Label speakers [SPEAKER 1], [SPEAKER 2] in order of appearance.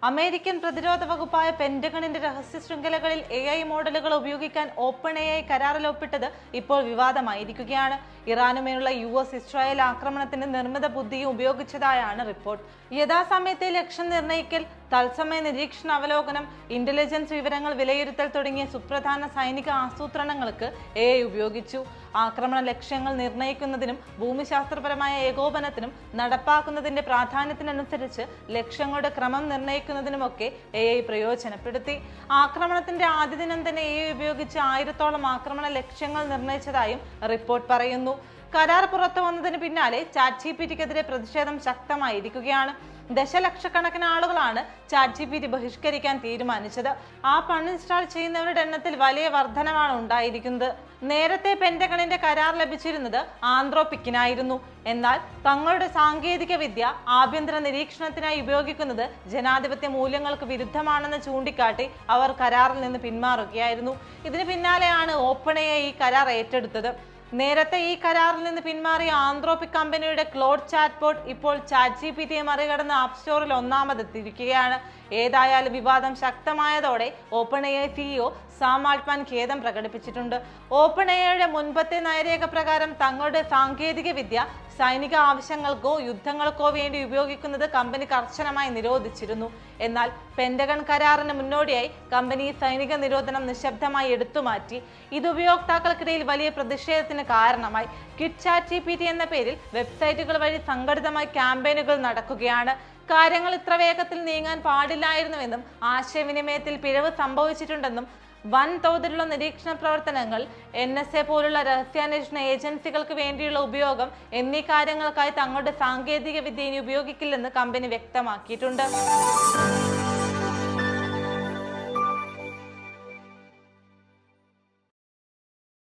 [SPEAKER 1] American പ്രതിരോധ വകുപ്പായ പെന്റഗണിന്റെ രഹസ്യ ശൃംഖലകളിൽ AI മോഡലുകൾ ഉപയോഗിക്കാൻ ഓപ്പൺ AI കരാറിൽ ഒപ്പിട്ടത് ഇപ്പോൾ വിവാദമായിരിക്കുകയാണ്. ഇറാനുമേലുള്ള US-ഇസ്രായേൽ ആക്രമണത്തിന് നിർമ്മിത ബുദ്ധിയും ഉപയോഗിച്ചതായാണ് റിപ്പോർട്ട്. യഥാസമയത്തെ ലക്ഷ്യം നിർണ്ണയിക്കൽ, തത്സമയ നിരീക്ഷണ അവലോകനം, ഇന്റലിജൻസ് വിവരങ്ങൾ വിലയിരുത്തൽ തുടങ്ങിയ സുപ്രധാന സൈനിക ആസൂത്രണങ്ങൾക്ക് AI ഉപയോഗിച്ചു. ആക്രമണ ലക്ഷ്യങ്ങൾ നിർണ്ണയിക്കുന്നതിനും ഭൂമിശാസ്ത്രപരമായ ഏകോപനത്തിനും നടപ്പാക്കുന്നതിന്റെ പ്രാധാന്യത്തിനനുസരിച്ച് ലക്ഷ്യങ്ങളുടെ ക്രമം നിർണ്ണയിക്കുന്നതിനുമൊക്കെ AI പ്രയോജനപ്പെടുത്തി. ആക്രമണത്തിന്റെ ആദ്യ ദിനം തന്നെ AI ഉപയോഗിച്ച് 1000-ഓളം ആക്രമണ ലക്ഷ്യങ്ങൾ നിർണ്ണയിച്ചതായും റിപ്പോർട്ട് പറയുന്നു. കരാർ പുറത്തു വന്നതിന് പിന്നാലെ ChatGPTക്കെതിരെ പ്രതിഷേധം ശക്തമായിരിക്കുകയാണ്. ദശലക്ഷക്കണക്കിന് ആളുകളാണ് ChatGPT ബഹിഷ്കരിക്കാൻ തീരുമാനിച്ചത്. ആപ്പ് അൺഇൻസ്റ്റാൾ ചെയ്യുന്നവരുടെ എണ്ണത്തിൽ വലിയ വർധനവാണ് ഉണ്ടായിരിക്കുന്നത്. നേരത്തെ പെന്റഗണിന്റെ കരാർ ലഭിച്ചിരുന്നത് ആന്ത്രോപിക്കിനായിരുന്നു. എന്നാൽ തങ്ങളുടെ സാങ്കേതിക വിദ്യ ആഭ്യന്തര നിരീക്ഷണത്തിനായി ഉപയോഗിക്കുന്നത് ജനാധിപത്യ മൂല്യങ്ങൾക്ക് വിരുദ്ധമാണെന്ന് ചൂണ്ടിക്കാട്ടി അവർ കരാറിൽ നിന്ന് പിന്മാറുകയായിരുന്നു. ഇതിന് പിന്നാലെയാണ് ഓപ്പൺ AI ഈ കരാർ ഏറ്റെടുത്തത്. നേരത്തെ ഈ കരാറിൽ നിന്ന് പിന്മാറിയ ആന്ത്രോപിക് കമ്പനിയുടെ ക്ലോഡ് ചാറ്റ്ബോട്ട് ഇപ്പോൾ ChatGPTയെ മറികടന്ന് ആപ്പ് സ്റ്റോറിൽ ഒന്നാമതെത്തിയിരിക്കുകയാണ്. ഏതായാലും വിവാദം ശക്തമായതോടെ open AI CEO Sam Altman ഖേദം പ്രകടിപ്പിച്ചിട്ടുണ്ട്. ഓപ്പൺ AIയുടെ മുൻപത്തെ നയരേഖ പ്രകാരം തങ്ങളുടെ സാങ്കേതിക വിദ്യ സൈനിക ആവശ്യങ്ങൾക്കോ യുദ്ധങ്ങൾക്കോ വേണ്ടി ഉപയോഗിക്കുന്നത് കമ്പനി കർശനമായി നിരോധിച്ചിരുന്നു. എന്നാൽ പെന്റഗൺ കരാറിന് മുന്നോടിയായി കമ്പനി സൈനിക നിരോധനം നിശബ്ദമായി എടുത്തുമാറ്റി. ഇത് ഉപയോക്താക്കൾക്കിടയിൽ വലിയ പ്രതിഷേധത്തിന് കാരണമായി. ക്വിറ്റ് ChatGPT എന്ന പേരിൽ വെബ്സൈറ്റുകൾ വഴി സംഘടിതമായി ക്യാമ്പയിനുകൾ നടക്കുകയാണ്. കാര്യങ്ങൾ ഇത്ര വേഗത്തിൽ നീങ്ങാൻ പാടില്ലായിരുന്നുവെന്നും ആശയവിനിമയത്തിൽ പിഴവ് സംഭവിച്ചിട്ടുണ്ടെന്നും വൻതോതിലുള്ള നിരീക്ഷണ പ്രവർത്തനങ്ങൾ, NSA പോലുള്ള രഹസ്യാന്വേഷണ ഏജൻസികൾക്ക് വേണ്ടിയുള്ള ഉപയോഗം എന്നീ കാര്യങ്ങൾക്കായി തങ്ങളുടെ സാങ്കേതിക വിദ്യ ഇനി ഉപയോഗിക്കില്ലെന്ന് കമ്പനി വ്യക്തമാക്കിയിട്ടുണ്ട്.